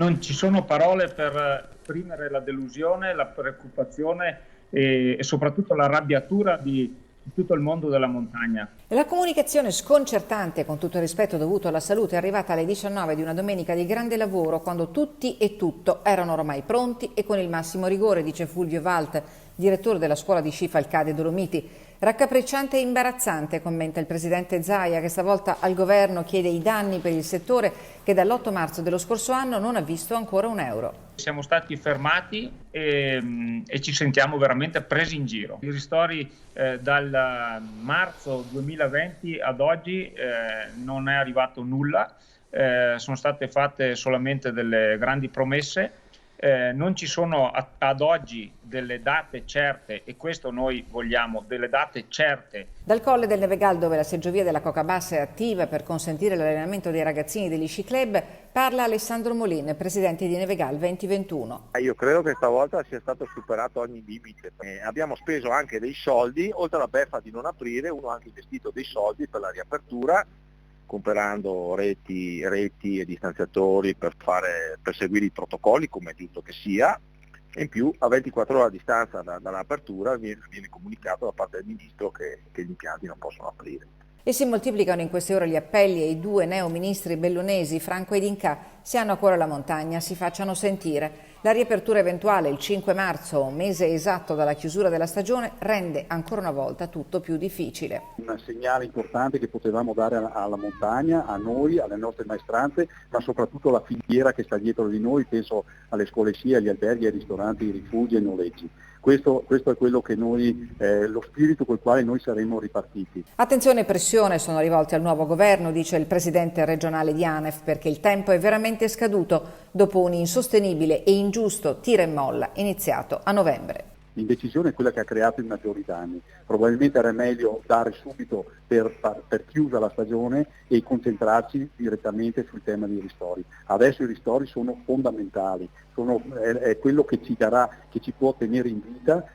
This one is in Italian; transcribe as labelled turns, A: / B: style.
A: Non ci sono parole per esprimere la delusione, la preoccupazione e soprattutto l'arrabbiatura di tutto il mondo della montagna.
B: La comunicazione sconcertante, con tutto il rispetto dovuto alla salute, è arrivata alle 19 di una domenica di grande lavoro, quando tutti e tutto erano ormai pronti e con il massimo rigore, dice Fulvio Valt, direttore della scuola di sci Falcade Dolomiti. Raccapricciante e imbarazzante, commenta il presidente Zaia, che stavolta al governo chiede i danni per il settore che dall'8 marzo dello scorso anno non ha visto ancora un euro.
A: Siamo stati fermati e ci sentiamo veramente presi in giro. I ristori dal marzo 2020 ad oggi non è arrivato nulla, sono state fatte solamente delle grandi promesse. Non ci sono ad oggi delle date certe, e questo noi vogliamo, delle date certe.
B: Dal Colle del Nevegal, dove la seggiovia della Coca Bassa è attiva per consentire l'allenamento dei ragazzini degli sci club, parla Alessandro Molin, presidente di Nevegal 2021.
C: Io credo che stavolta sia stato superato ogni limite. Abbiamo speso anche dei soldi, oltre alla beffa di non aprire, uno ha anche investito dei soldi per la riapertura, comprando reti e distanziatori per seguire i protocolli, come è giusto che sia, e in più a 24 ore a distanza dall'apertura viene comunicato da parte del Ministro che gli impianti non possono aprire.
B: E si moltiplicano in queste ore gli appelli ai due neo-ministri bellunesi, Franco ed Incà, se hanno a cuore la montagna, si facciano sentire. La riapertura eventuale il 5 marzo, un mese esatto dalla chiusura della stagione, rende ancora una volta tutto più difficile.
D: Un segnale importante che potevamo dare alla montagna, a noi, alle nostre maestranze, ma soprattutto alla filiera che sta dietro di noi, penso alle scuole sci, agli alberghi, ai ristoranti, ai rifugi e ai noleggi. Questo è quello che noi, lo spirito col quale noi saremo ripartiti.
B: Attenzione e pressione sono rivolti al nuovo governo, dice il presidente regionale di ANEF, perché il tempo è veramente scaduto dopo un insostenibile e ingiusto tira e molla iniziato a novembre.
D: L'indecisione è quella che ha creato i maggiori danni. Probabilmente era meglio dare subito per chiusa la stagione e concentrarci direttamente sul tema dei ristori. Adesso i ristori sono fondamentali, è quello che ci può tenere in vita.